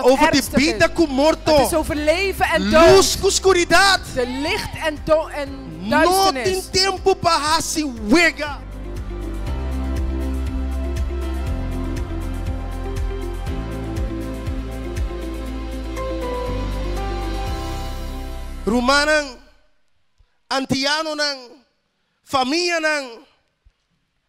het over de ernstig is. vida com morto. Het is over leven en dood. Luz com escuridade. De licht en Não duisternis. tem tempo para se wega. Rumanang, Antiano nang, família nang,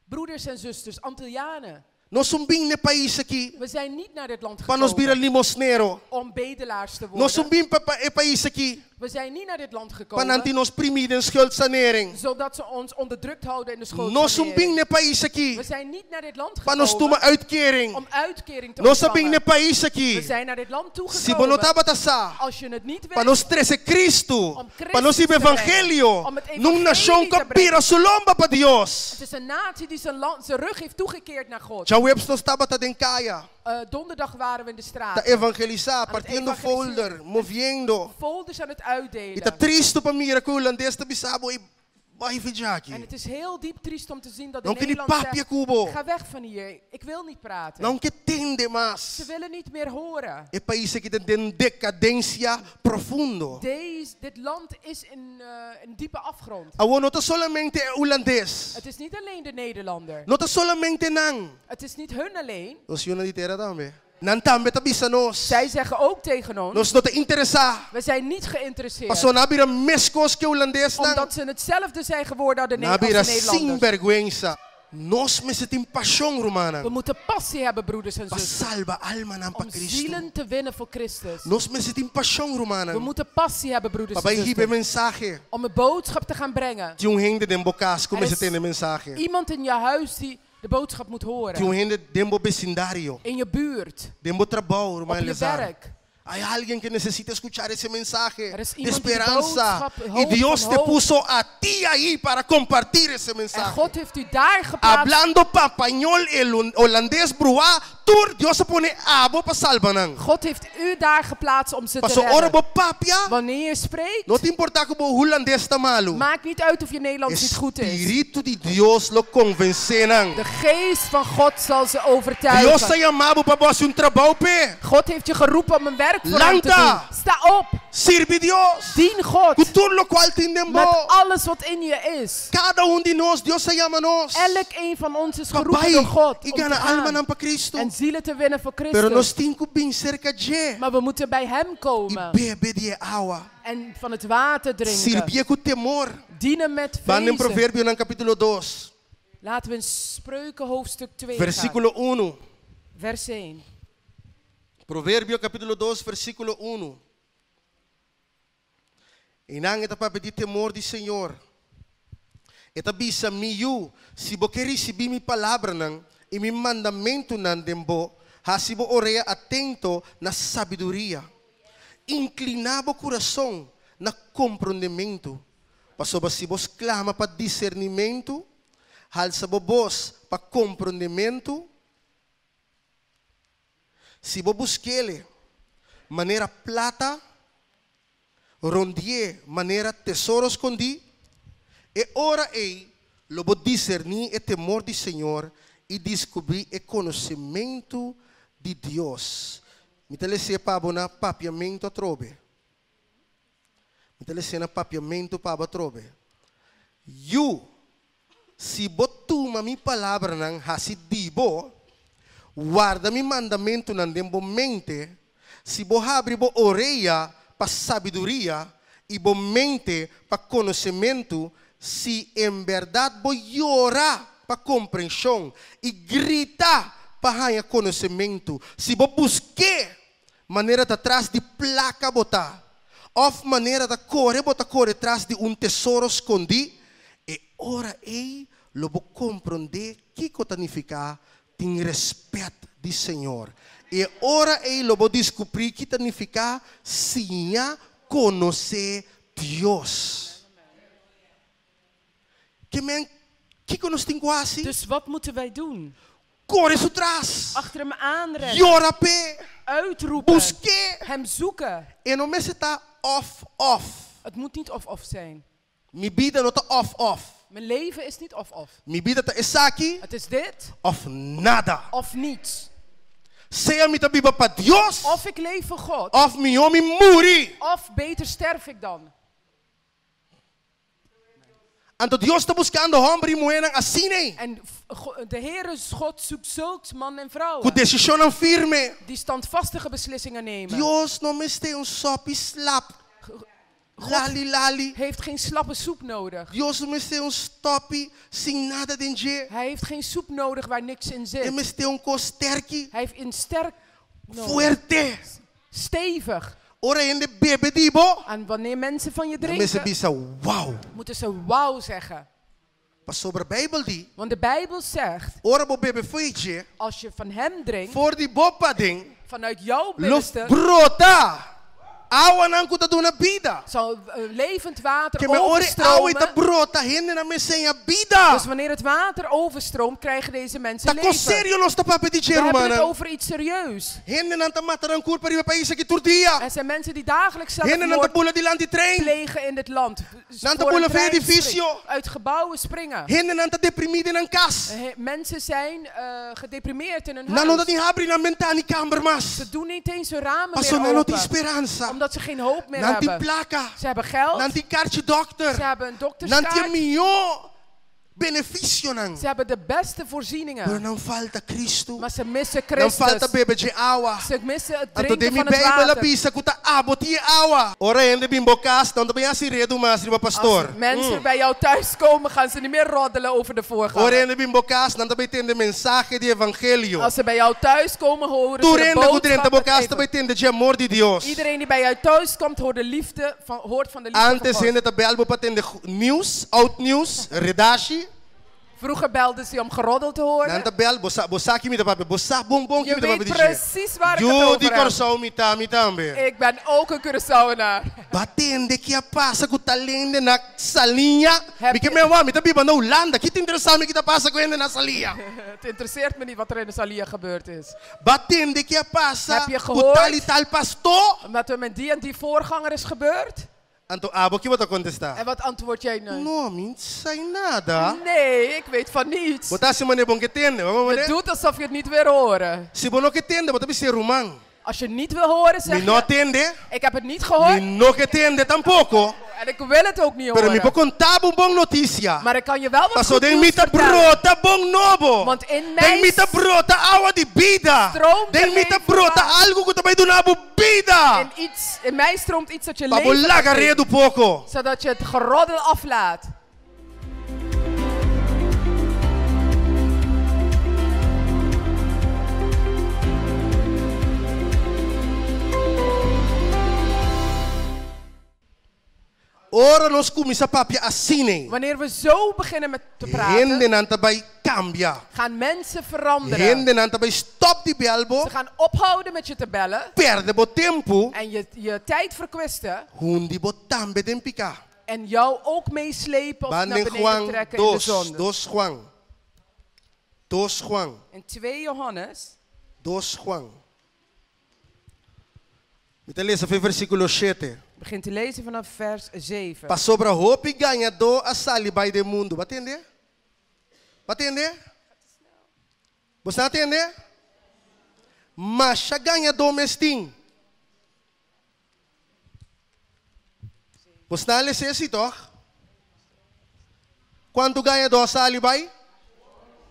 Broeders en zusters, Antillianen. nós sumbing ne país aqui, We zijn niet naar dit land para nos virar gekomen limosnero. om bedelaars te Nós worden. sumbing para e país aqui, We zijn niet naar dit land para gekomen nanti nos primir em schuldsanering. zodat ze ons onderdrukt houden in de Nós sumbing schuldsanering. ne país aqui, We zijn niet naar dit land para nos tomar gekomen uitkering. om uitkering te Nós sumbing ne ontvangen. país We aqui, zijn naar dit land se você não toegekomen. estava taçar, Als je het niet para weet, nos trazer Cristo, para nos ir evangelho, Om het evangelie num nação te que pira sua lomba para Deus. het is een natie die zijn rug heeft toegekeerd naar God. Já webs nós estava tá dencaia, Donderdag waren we in de tá straat. evangelizar, het partindo evangeliseren. folder, moviendo. Folders aan het E uitdelen. tá triste para mim, que o holandês tá bisabo e vai En aqui. het is heel diep triest om te zien dat Não in que ele Nederland papia zegt, cubo, ga weg van hier, ik wil niet praten. não que tende Ze mais. willen niet meer horen. É país que tem decadência profundo. Dit land is in een diepe afgrond. Awo não tá solamente holandês, Het is niet alleen de Nederlander. não tá solamente nang. Het is niet hun alleen. Nós yun na ditera também. Nan também tá bisa nós. Zij zeggen ook tegen ons, Nós não tá interessar. we zijn niet geïnteresseerd. Passo nabira mescos que holandês nang. Omdat ze hetzelfde zijn geworden als de Nabira Nederlanders. sinvergüenza. Nós me sentimos paixão romana. We moeten passie hebben, broeders en Para zusters. salva alma nan pa Om Cristo. zielen te winnen voor Christus. Nós me sentimos paixão romana. We moeten passie hebben, broeders Para en hibe zusters. mensagem. Om een boodschap te gaan brengen. Tinha gente dentro casa como Er esse is tem mensagem. iemand in je huis die de boodschap moet Tinha horen. gente dentro vecindario, In je buurt. dentro trabalho, Op romana je Lazar. werk. Há alguém que necessita escutar esse mensagem Er is de iemand die de esperança. boodschap, E hoop Deus van te hoop. puso a ti aí para compartilhar esse En mensagem. God heeft u daar geplaatst. Hablando para espanhol e holandês, bruá, tur Deus se pone abo para salvar. God heeft u daar geplaatst om ze te Passo ora redden. bo papia. Wanneer je spreekt, Não te importa que o holandês está malo. maakt niet uit of je Nederlands niet goed is. Espírito de Deus lo convencerão. De geest van God zal ze Deus está overtuigen. chamado para você trabalho pé. God heeft je geroepen om een werk voor hem te Lanta. doen. Sta op, Sirve Deus. dien God. Com tudo o qual tem Met dentro. alles wat in je is. Cada de nós, Deus se chama nós. Elk een van ons is geroepen Papai, door God e om te gana alma não gaan para Cristo. en zielen te winnen voor Pero nós Christus. temos que bem cerca de Maar we moeten bij hem e komen bebe de água. en van het water drinken. Sirvia com temor. Dienen met Van in vrezen. Provérbio no capítulo 2, Laten we in Spreuken hoofdstuk 2 gaan. versículo 1. Vers 1. Provérbio capítulo 2, versículo 1. E não é para pedir temor do Senhor. É para bisa miu, se você quer receber minha palavra não, e meu mandamento não dembo, se você oreia atento na sabedoria. Inclinar o coração na compreendimento. Pastor, se você clama para discernimento, alça a voz para compreendimento. Se você buscar maneira plata, rondier maneira tesouro escondi, e ora ei, lobo discernir o temor do Senhor e descobrir o conhecimento de Deus. Me telese para na papiamento a trobe. Me telese na papiamento para trobe. You, se botuma mi palavra nang hasidibo, guarda mi mandamento nang dembo mente, se bo abre bo oreia para sabedoria e bo mente para conhecimento, se em verdade bo llorar para compreensão e gritar para ganhar conhecimento, se bo busque maneira de atrás de placa botar, ou maneira de correr atrás de tesouro escondido, e ora ei lo bo compreender que significa tem respeito do Senhor. E ora ei lo bo descobrir que significa sim conhecer Deus. Que nós temos quase? Dus wat moeten wij doen? Corre isso atrás. Achter hem aanrennen. Llora pé. Uitroepen. Busque. Hem zoeken. E não me está off. Het moet niet of-of zijn. Mi vida não está off. Mijn leven is niet of-of. Mi vida está aqui Het is dit of nada. of niets. Sea mi tabiba pa Dios. Of ik leef voor God. Of mi omi muri. Of beter sterf ik dan. Anto Dios está buscando hombre y mujer así. En de Heere God zoekt zulks man en vrouwen. Con decisión firme. Die standvastige beslissingen nemen. Dios no me esté un sopi slap. Lali lali. Heeft geen slappe soep nodig. Dios no me esté un stopi sin nada dentro. Hij heeft geen soep nodig waar niks in Ele zit. me esté un costerki. Hij heeft een sterk nodig. Fuerte. Stevig. Ora in de bebe dibo. En wanneer mensen van je Dan mensen drinken, bisa wow. moeten ze wauw zeggen. Pas sobre Bijbel die. Want de Bijbel zegt, Ora bo bebe feitje. als je van hem drinkt, Voor die bopa ding. vanuit jouw Los binnenste, brota. Awa nan kuta duna bida. zal levend water Que me ore awa ita overstromen. brota hende na me senha bida. Dus wanneer het water overstroomt, krijgen deze mensen Ta con leven. serio nos ta pape di We hebben het mana. over iets serieus. Hende nan ta mataran kur pari paisa ki turdia. Er zijn mensen die dagelijks Hende nan ta zelfmoord bula di lanti train. plegen in dit land. Nanta Voor een bola trein van edificio. springen, uit gebouwen springen. Hende nan ta deprimide nan kas. Mensen zijn gedeprimeerd in hun Nano dat huis. ni habri na mentani kamer mas. Ze doen niet eens hun ramen Paso meer nano ti open. speranza. Omdat ze geen hoop meer Nanti hebben. plaka. Ze hebben geld. Nanti kaartje Ze dokter. hebben een Nanti dokterskaart. mio beneficio nan. Ze hebben de beste Pero voorzieningen. nan falta Cristo. Maar ze missen Nan falta Christus. bebe je awa. Ze missen het Anto de drinken mi van het Bijbel la water. bisa kuta aboti awa. Ora ende bimbo kas, dan ben je redo mas riba pastor. Als mensen bij jou thuis komen, gaan ze niet meer roddelen over de Ora voorganger. ende bimbo kas, dan ben je de mensaje di evangelio. Als ze bij jou thuis komen, horen ze Tu de rende ku boodschap. drenta bokas, het dan ben je de amor di Dios. Iedereen die bij jou thuis komt, hoort van de liefde Antes van God. hende ta belbo patende nieuws, oud nieuws, redashi. Vroeger belden ze om geroddeld te horen. Nanta bel, bosaki mi da pape, bosa bonbon Je mi da pape weet di precies waar ik het Yo di over heb. corsao mi tambe. Ik ben ook een Curaçaoenaar. Batende que a passa com talende na salinha. Heb Mi que je- me wa, mi ta biba na Holanda. Que te interessa me que ta passa com ele na salinha. Het interesseert me niet wat er in de Salia gebeurd is. Batende que a passa Heb je com gehoord? tal e tal pastor. Omdat er met die en die voorganger is gebeurd. Anto abo que bota contestar. En wat antwoord jij nu? No, mi sai nada. Nee, ik weet van niets. Botasse mane bon que tende, vamos Je ver. doet alsof je het niet wil horen. Se bono que tende, bota bi ser roman. Als je het niet wil horen, zeg Mi no je, tende, ik heb het niet mi gehoord no que tende tampoco. en ik wil het ook niet Pero mi po horen. contar un bon noticia. Maar ik kan je wel wat Paso goed de nieuws mita vertellen. brota bon novo. Want in Den mij mita brota agua de vida. stroomt Den er mita leven brota uit. algo que também do nabo vida. in mij stroomt iets dat je Babo leven laga geeft, redo pouco. zodat je het geroddel aflaat. Ora nós começa papia assim. Wanneer we zo beginnen met te Hende praten, nanta vai cambia. gaan mensen veranderen. Hende nanta vai stop die belbo. Ze gaan ophouden met je te bellen Perde bo tempo. en je tijd verkwisten Hundi bo tambe den pica. en jou ook meeslepen of naar Banden beneden Juan trekken in de 2. zonde. 2 Juan. 2 Juan. In 2 Johannes, 2 Juan. Me lees even versículo 7. begint te lezen vanaf vers 7. Para sobre a roupa e ganhador a salibai do mundo. Vai entender? Vai entender? Você não entende? Mas a ganhador mestim. Você não lê isso, toch? Quando ganhador a salibai?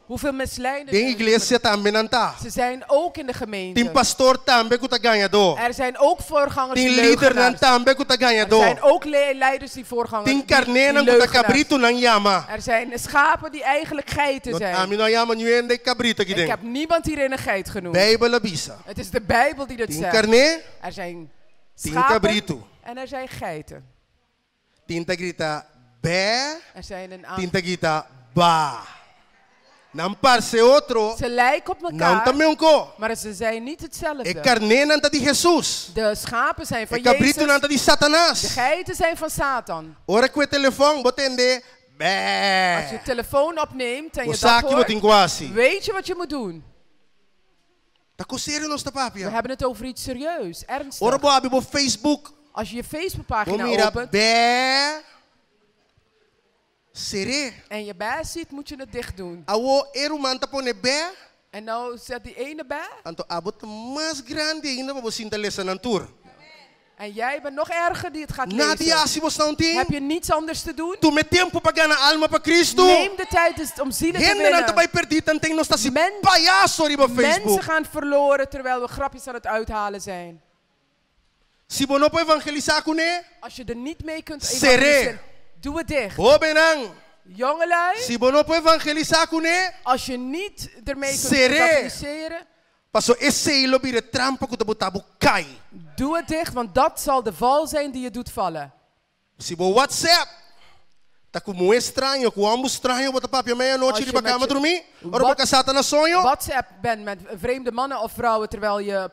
Hoeveel misleiders Tem zijn er? igreja também não tá. Ze zijn ook in de Tem gemeente. pastor também que tá ganhador. Er zijn ook voorgangers Tem die líder leugenaars. também que tá Er ganhador. zijn ook leiders die voorgangers Tem die carneiro que tá leugenaars. cabrito não llama. Er zijn schapen die eigenlijk geiten A zijn. mim não llama ninguém de cabrito aqui Ik dentro. heb niemand hierin een geit genoemd. Bijbel avisa. Het is de Bijbel die dat Tem zegt. carne, Er zijn tem schapen cabrito. en er zijn geiten. Tinta grita bé, Er zijn een aantal. tinta grita ba. Não parece outro, Ze lijken op não elkaar, também um co. maar ze zijn niet É hetzelfde. carne não tá de Jesus. De schapen zijn É van cabrito não Jezus. tá de De Satanás. geiten zijn van Satan. Ora com o telefone, botende Als je bé. telefoon opneemt en O je dat saque hoort, botin quase. weet je wat je moet doen. Tá com sério nós tá We papia. hebben het over iets serieus, ernstig. Ora boa bo Facebook. Als je je Vou Facebookpagina mira opent bé. Seré. en je bij ziet, moet je het dicht doen. Awo eru manta pone bé. En nou zet die ene bij. Anto abot mas grande ainda para você lezen aan tour. En jij bent nog erger die het gaat Na dia lezen. se você não tem, Heb je niets anders te doen? tu met tempo para ganhar alma para Cristo. Neem de tijd dus om zielen te Hende não te vai winnen. perder, dan tem nós tá se Men- palhaço ali op Mensen Facebook. gaan verloren terwijl we grapjes aan het uithalen zijn. Se você não pode evangelizar com ele, Als je er niet mee kunt Seré. evangeliseren, doe het dicht. bobenang. Jongelui, Se você não pode evangelizar com ele, als je niet ermee kunt Seré. evangeliseren, passou esse ilo bire trampa que o tabu cai. doe het dicht, want dat zal de val zijn die je doet vallen. Se você WhatsApp, tá como estranho, com ambos estranho, bota papi meia-noite Als de je para cama met je- dormir, ora Wat- para casar na sonho. WhatsApp bent met vreemde mannen of vrouwen terwijl je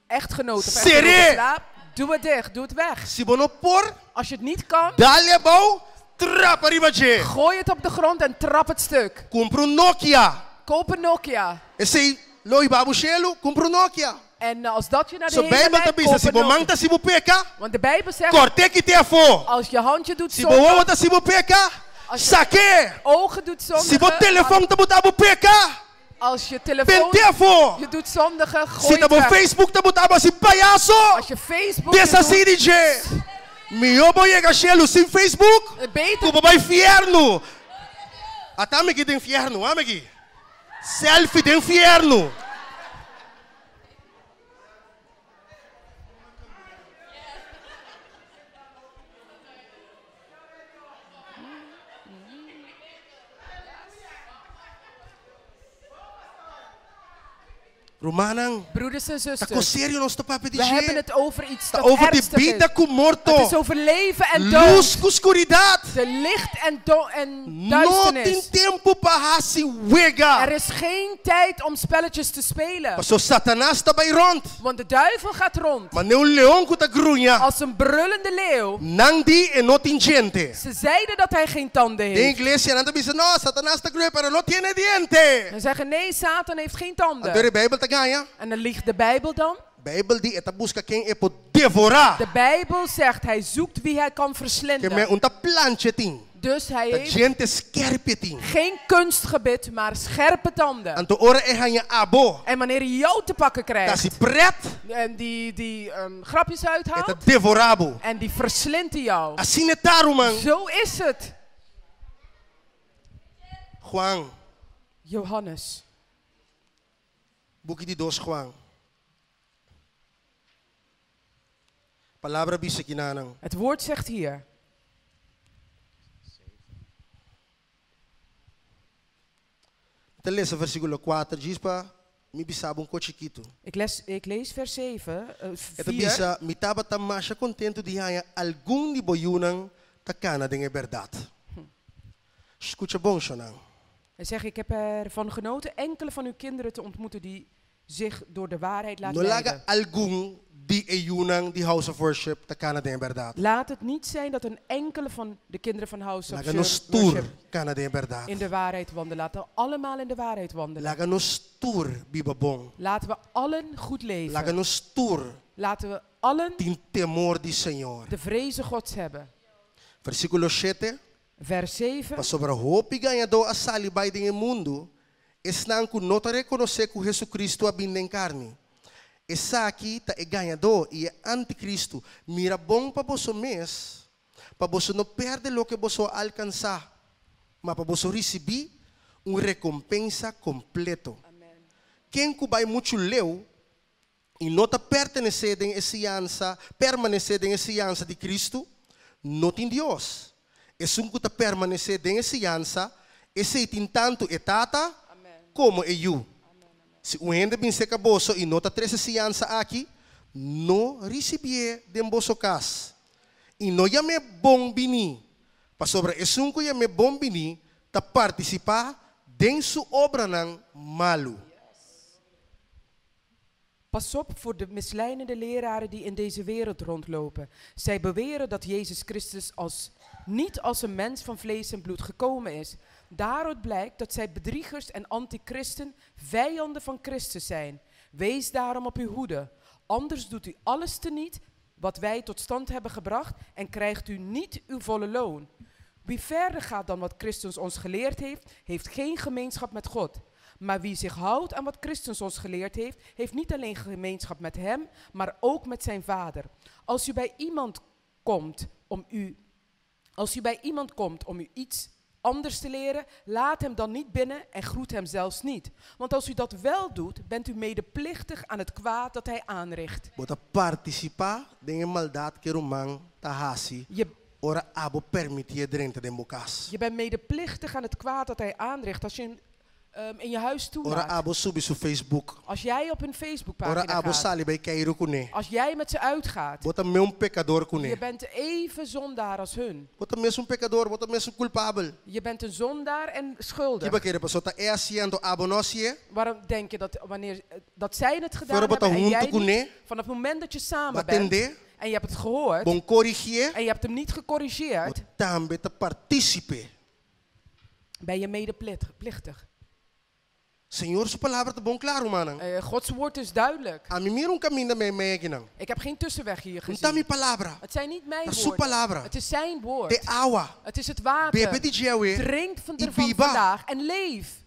echtgenoot of Seré. echtgenote slaapt, doe het dicht, doe het weg. Se você não por, Als je het niet kan, dá-lhe bom, trapa arriba de. gooi het op de grond en trap het stuk. Compra Nokia. Koop een Nokia. Esse loi babuchelo, compra Nokia. En als dat je naar de So hemel Bijbel leidt, tabisa, koop se een você Nokia. manta se você peca, Want de Bijbel zegt, corte que te afo. als je handje doet Se zonde, você outra se você peca, Als je- saque. ogen doet Se você zondigen, telefone tá botando peca, als je telefoon, pente afo. je doet zondigen, Se gooi tá het no weg. Facebook tá botando assim palhaço. Als je Facebook Dessa doet, assim DJ. Meu bom chega chelo sem Facebook. beter, Tu vai inferno. Até amiguinho do inferno, amiguinho. Selfie do inferno. Romanang, broeders en tá com zusters, sério nós tá papo de we hebben jeito. het over iets Tá dat over de ernstig vida is. com morto. Het is over leven en dood. Luz com escuridade. De licht en Não tem duisternis. tempo para se wega. Er is geen tijd om spelletjes te spelen. Pastor Satanás tá bij rond. Want de duivel gaat rond. Mas nem um leão que tá grunha. Als een brullende leeuw. Não di e não tem gente. Ze zeiden dat hij geen tanden De heeft. igreja não tá dizendo, não, Satanás tá grunha, pero não tiene diente. Ze zeggen nee, Satan heeft geen A tanden. de Bijbel tá ganha. En dan liegt de Bijbel dan. Bijbel die eta busca quem é por devorar. De Bijbel zegt hij zoekt wie hij kan Que me verslinden. um tá planche tem. Dus hij Ta heeft gente skerpe tem. geen kunstgebit, maar scherpe tanden. Anto ora é hanha abo. En wanneer hij jou te pakken Tá krijgt se pret, en die grapjes eta uithaalt devorabo. en die verslindt hij jou. Assim é taro, man. Zo is het. Juan, Johannes, boek die dos Juan. Palavra bisa kinanang. het woord zegt hier. Te lezen versículo 4, diz para mi bisaba um chiquito. Ik lees vers 7, Ito 4. bisa, mitaba ta masya contento di haya algum liboyunang takana de verdade. Escuta bom, Shonang. Hij zegt, ik heb ervan genoten enkele van uw kinderen te ontmoeten die zich door de waarheid laten No laga leiden. algum di eyunang di house of worship takana de verdade. Laat het niet zijn dat een enkele van de kinderen van House of Laga no Worship stur kana de in verdade. de waarheid wandelen. Laten we allemaal in de waarheid wandelen. Laga no stur biba bom. Laten we allen goed Laga leven. no stur Laten we allen tin temor di Senhor. de vrezen Gods hebben. Versículo 7. Vers 7. Para sobre a hope ganhador a salibay din mundo, esnan ku nota reconocer que Jesus Cristo abinda em carne. Essa aqui tá é ganhador e é anticristo. Mira bom para você mês, para você não perder o que você alcançar, mas para você receber uma recompensa completa. Quem que vai muito leu e não está permanecendo em essa de Cristo, não tem Deus. É um que está permanecendo em essa, esse tem tanto é tata como é eu. Se o ende bem se acabou e não está três ciência aqui, não recebia de vosso casa. E não é me bom bini. Para sobre esse um que é me bom bini, ta participar de sua obra não malo. Pas op voor de misleidende leraren die in deze wereld rondlopen. Zij beweren dat Jezus Christus niet als een mens van vlees en bloed gekomen is. Daaruit blijkt dat zij bedriegers en antichristen, vijanden van Christus zijn. Wees daarom op uw hoede. Anders doet u alles teniet wat wij tot stand hebben gebracht en krijgt u niet uw volle loon. Wie verder gaat dan wat Christus ons geleerd heeft, heeft geen gemeenschap met God. Maar wie zich houdt aan wat Christus ons geleerd heeft, heeft niet alleen gemeenschap met hem, maar ook met zijn Vader. Als u bij iemand komt om u iets anders te leren, laat hem dan niet binnen en groet hem zelfs niet. Want als u dat wel doet, bent u medeplichtig aan het kwaad dat hij aanricht. Bota participa de maldad que romang tahasi. Ora abo permitir drente de bokas. Je bent medeplichtig aan het kwaad dat hij aanricht als je in je huis Ora toelaat. abo subi su Facebook. Als jij op een Facebookpagina Ora abo gaat, sali bij Cairo kune. als jij met ze uitgaat, Bota me un pecador je kune. bent even zondaar als hun. Bota me un pecador, bota me un culpable. Je bent een zondaar en schuldig. Kiba kere pasota e haciendo abonosie. Waarom denk je dat wanneer dat zij het gedaan Fora bota hebben en jij junto niet, kune. vanaf het moment dat je samen bent Batende. en je hebt het gehoord Bon corrigier. en je hebt hem niet gecorrigeerd, Tambe te participe. ben je medeplichtig. Senhor, sua palavra tá bom claro, manang. Gods woord is duidelijk. A mim mira um caminho me ginang. Ik heb geen tussenweg hier Não tá gezien. minha palavra. Het zijn niet mijn Mas sua woorden. palavra. Het is zijn De woord. água. Het is het Bebe water. de jewe. Drink van E ervan viva. vandaag en leef.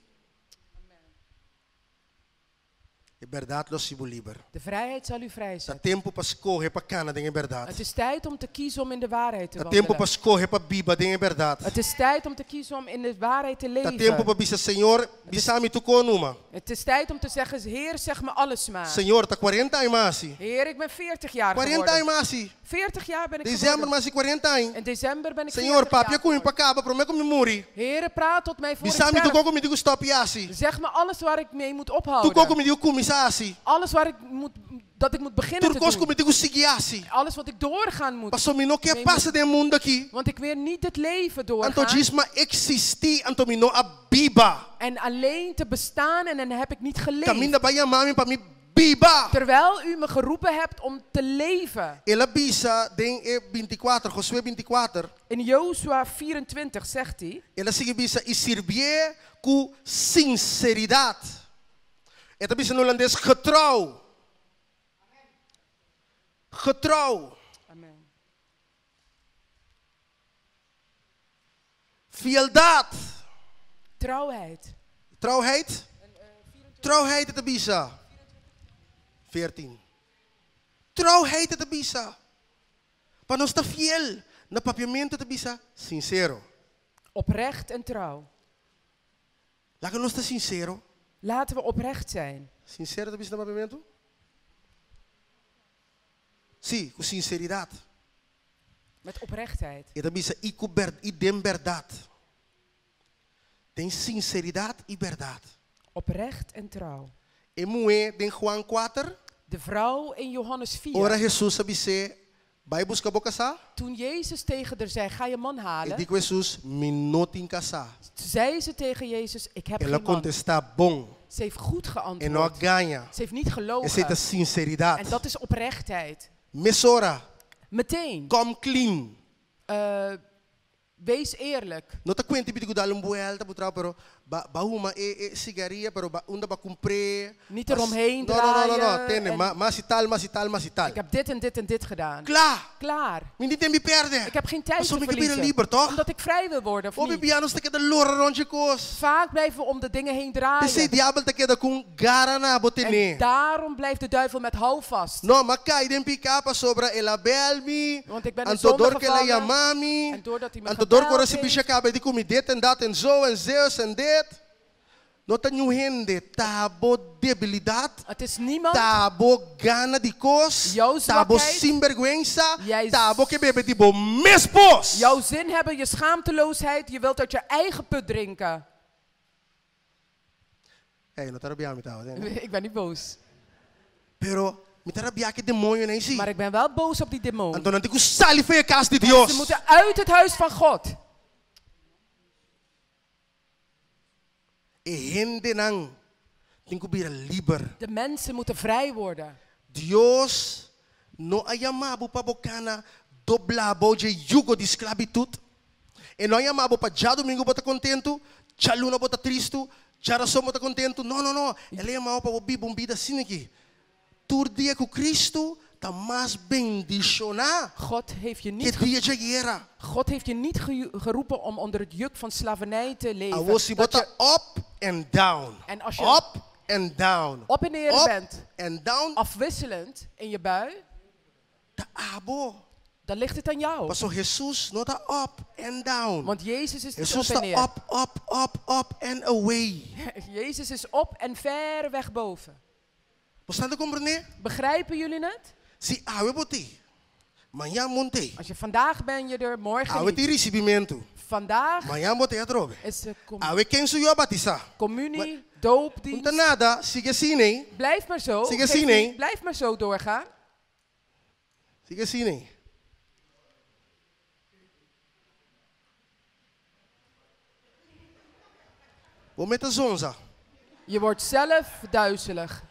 Liberdade lo sibo liber. De vrijheid zal u Dá vrijzetten. tempo para escorrer para cana de liberdade. Het is tijd om te kiezen om in de waarheid te Dá tempo para wandelen. escorrer para biba de liberdade. Het is tijd om te kiezen om in de waarheid te Dá tempo leven. para bisa Senhor, bisami tu konuma. Het is tijd om te zeggen, Heer, zeg me alles maar. Senhor, tá 40 anos masi. Heer, ik ben 40 jaar 40 geworden. anos masi. 40 jaar ben ik Dezembro geworden. masi 40 anos. In december ben ik Senhor, 40 papi jaar com geworden. acaba, prometo me muri. Heer, praat tot mij voor ik Bisami tu sterf. koko me digo stop yasi. Zeg me alles waar ik mee moet Tu koko ophouden. me digo kumisasi. Alles waar dat ik moet beginnen Tu te koko doen. me digo sigiasi. Alles wat ik doorgaan moet. Passou me no que Nee, passa de mundo aqui. Want ik wil niet het leven Anto doorgaan. diz ma existi, anto me no a biba. En alleen te bestaan en dan heb ik niet geleefd. Caminda ba mami para me biba. Terwijl u me geroepen hebt om te leven. Ela bisa den 24, Josué 24. In Jozua 24 zegt hij. Ela sigue bisa e servir com sinceridade. Eta bisa no holandês getrouw. Getrouw. Amen. Fieldad. Trouwheid. Trouwheid. Trouwheid eta bisa. 14. Trouwheid eta bisa. Para nós estar fiel na papiamento eta bisa sincero. Oprecht en trouw. Laat nós estar sincero. Laten we oprecht zijn. Sincero eta bisa na papiamento? Sim, com sinceridade. Met oprechtheid. Eta bisa e dem verdade. Tem sinceridade e verdade. Oprecht en trouw. E moe den Juan 4. De vrouw in Johannes 4. Ora Jesus sabe se vai buscar boca sa. Toen Jezus tegen haar zei, ga je man E halen. digo Jesus, me não tem casar. Zei ze tegen Jezus, ik heb Ela geen man. contesta bom. Ze heeft goed E não geantwoord. ganha. Ze heeft niet E gelogen. aceita sinceridade. En dat is oprechtheid. Mesora, Meteen. come clean. Wees eerlijk. Não tá quente bidigo dar vuelta para pero ba uma cigaria pero ba unda ba cumprir. Niet eromheen No, draaien. tene, en mas e tal, mas e tal, mas e tal. ik heb dit en dit en dit gedaan. Klaar. Klaar. Me niet me perde. Ik heb geen tijd Maar te soms ik weer verliezen. liever, toch? Omdat ik vrij wil worden, of Obi niet? bianos te queda lora rondje koos. Vaak blijven we om de dingen heen Te draaien. se diabel te queda com garana En botene. daarom blijft de duivel met houvast. No, mas cai den picapa sobre ela belmi. Want ik ben in Antodor zonde que ela gevallen. yamami. En doordat hij me Antodor gebeld que se heeft. bicha acaba de comer dit en dat en zo en zeus en dit. No tá nenhum rende, tabo debilidade. Het is niemand. Tabo gana de cos. Jouw Tabo zwakheid. sinvergüenza. Jij- Tabo que bebe de bom mespos. Jouw zin hebben, je schaamteloosheid. Je wilt uit je eigen put drinken. Hey, no tarabiami tao. Ik ben niet boos. Pero, me tarabia que demônio nem si. Maar ik ben wel boos op die demon. Então não tem que sair foi a casa de Ze Deus. moeten uit het huis van God. E rende não. Tem que vir liber. De mensen moeten vrij worden. Deus não a chamado para bocana doblabo de jugo de esclavitud. E não a chamado para já domingo bota contento, já luna bota triste, já razão bota contento. Não. Ele é chamado para viver uma vida assim aqui. Todo dia com Cristo, más bendicionar God heeft je que niet, dia de guerra. God heeft je niet geroepen om onder het juk van slavernij te A leven. você Dat bota je up and down. En als je Up and down. op en neer Up bent, and down. afwisselend in je bui, Tá abo. dan ligt het aan jou. Pastor Jesus não tá up and down. Want Jezus is niet Jesus op en tá neer. up and away. Jezus is op en ver weg boven. Você tá compreendendo? Begrijpen jullie het? Se awe boti. Manhã montei. Als je vandaag ben je er, morgen Awe ti niet. recebimento. Vandaag Manhã montei a droga. is de Awe quem sou eu batizar. communie, Não doopdienst. tá nada, siga assim, né? Blijf maar zo. Zie je Geef zien, niet- hè? Blijf maar zo doorgaan. Siga assim, né? Vou meter zonza. Je wordt zelf duizelig.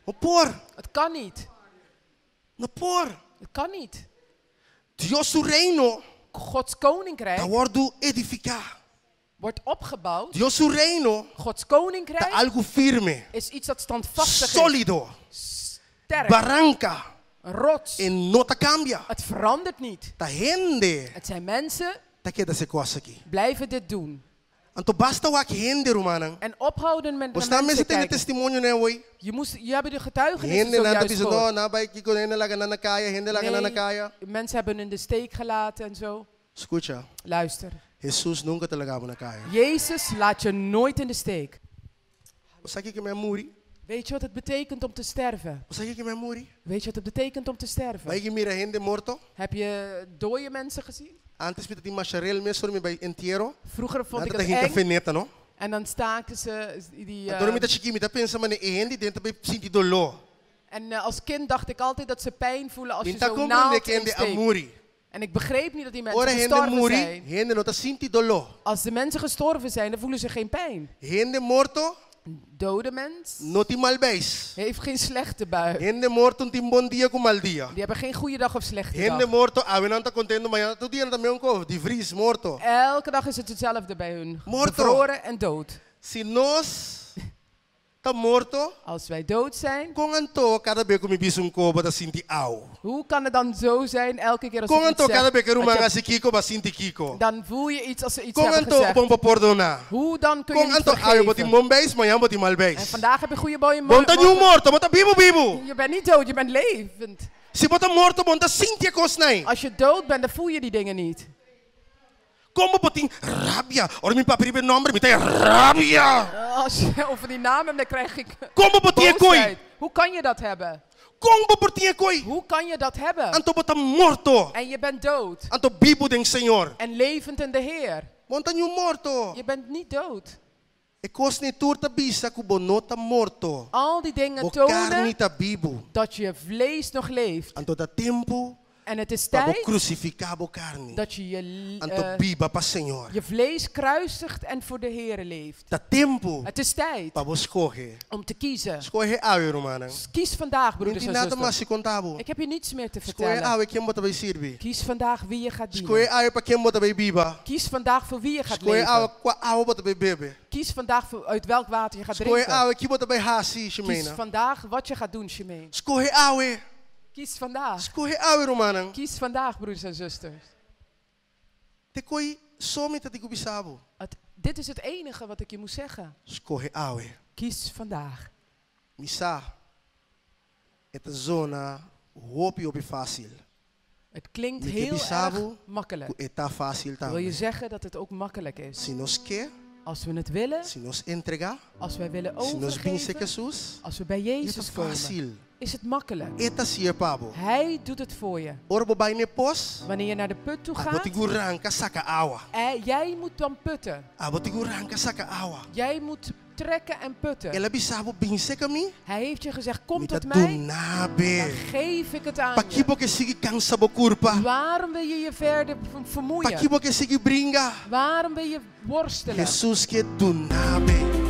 Não por. Het kan niet. Não por. Het kan niet. Deus do reino Gods tá koninkrijk ordo edificar. wordt opgebouwd. Deus do reino Gods tá koninkrijk algo firme, is iets dat standvastig is. sólido, Sterk. barranca, Een rots. e não tá cambia. Het verandert niet. Tá rende. Het zijn mensen Tá que dessa coisa aqui. blijven dit doen. Então basta o que rende, romana. En ophouden met Você naar mesmo mensen tem kijken. testemunho, né, oi? Je hebt de getuigenissen Rende na zojuist tapiso gehoord. no, na vai que rende lá na caia, rende lá na Nee, caia. mensen hebben in de steek gelaten en zo. Escuta, Luister. Jesus nunca te largava na caia. Jezus laat je nooit in de steek. Você aqui que me muri? Weet je wat het betekent om te sterven? Você aqui que me muri? Weet je wat het betekent om te sterven? Vai que mira rende morto? Heb je dode mensen gezien? Antes met die macharel mesmo me bij entierro. Vroeger vond ik Nada het tá ring eng. cafeneta, no? En dan staken ze die... Então me tá chiqui, me tá pensando ne rende dentro bij senti dolor. en als kind dacht ik altijd dat ze pijn voelen als je Minta zo compreende naald que rende insteekt. amuri. En ik begreep niet dat die Ora mensen rende gestorven muri, zijn. rende não tá senti dolor. Als de mensen gestorven zijn, dan voelen ze geen pijn. Rende morto, Een dode mens não tem malbéis. heeft geen slechte bui. Rende morto, tem bom dia com mal dia. Die hebben geen goede dag of slechte Rende dag. morto, we não tá contendo, mas todo dia também um die vries morto. Elke dag is het hetzelfde bij hun. Morto. Bevroren en dood. Se nós tá morto, Als wij dood zijn, com anto cada vez que me biso cobo tá sinti au. hoe kan het dan zo zijn elke keer als Com ik iets anto cada zeg, vez que dat rumanga je- se kiko ba sinti kiko. dan voel je iets als ze iets Com hebben anto gezegd. bom pa perdonar. Hoe dan kun je Com niet anto ai boti vergeven? bom base, manhã boti mal En base. vandaag heb je goede boeien. Bom tá nu morto, bota bibo. Je bent niet dood, je bent levend. Se bota morto, bom tá sinti cosnai. Als je dood bent, dan voel je die dingen niet. Como botin rabia. Ora mi papri be nombre, mi tá rabia. Als je over die naam hebt, dan krijg ik Como botin koi. boosheid. Hoe kan je dat hebben? Como botin koi. Hoe kan je dat hebben? Anto bota morto. En je bent dood. Anto bibo den Senhor. En levend in de Heer. Bom tá nu morto. Je bent niet dood. E cosne turta bisa ku bonota morto. Al die dingen Bo carne tonen tá bibo. dat je vlees nog leeft. Anto da tempo En het is para bo tijd crucificar bo carne. dat je je, Anto biba pa Senhor. je vlees kruisigt en voor de Heer leeft. Da tempo Het is tijd para bo escorrer. om te kiezen. Escorrer awe, romana. Kies vandaag, Não broeders tem en nada mais zusters. se contabo. Ik heb je niets meer te Escorrer vertellen. awe quem bota vai servir. Kies vandaag wie je gaat Escorrer dienen. awe para quem bota vai biba. Kies vandaag voor wie je gaat Escorrer awe leven. qua awe bota vai bebe. Kies vandaag voor uit welk water je gaat Escorrer drinken. awe que bota vai hasi, Kies Ximena. vandaag wat je gaat doen, Shimeen. Escorrer awe. Kies vandaag. Escorrer awe, romana. Kies vandaag, broeders en zusters. Te coi some tá tico bisabo. Dit is het enige wat ik je moet zeggen. Escorrer awe. Kies vandaag. Misa. Esta zona hopi opi fácil. Het klinkt Je heel bisabo, erg makkelijk. Eta fácil Wil je também. zeggen dat het ook makkelijk is? Se nós quer, Als we het willen, se nós entregar, als wij willen se nós vencer overgeven, Jesus, als we bij isso Jezus é komen, fácil. is het makkelijk. Eta sia pabo. Hij doet het voor je. Orbo bai ne pos, Wanneer je naar de put toe gaat, abotigurranca saca awa. jij moet dan putten. Abotigurranca saca awa. Jij moet trekken en putten. Ela bisabo binse kami, Hij heeft je gezegd, kom mita tot mij, dan dunabe. geef ik het aan Pakibo je. que sigi cansa bo curpa. Waarom wil je je verder vermoeien? Pakibo que sigi bringa. Waarom wil je worstelen? Jesus que dunabe.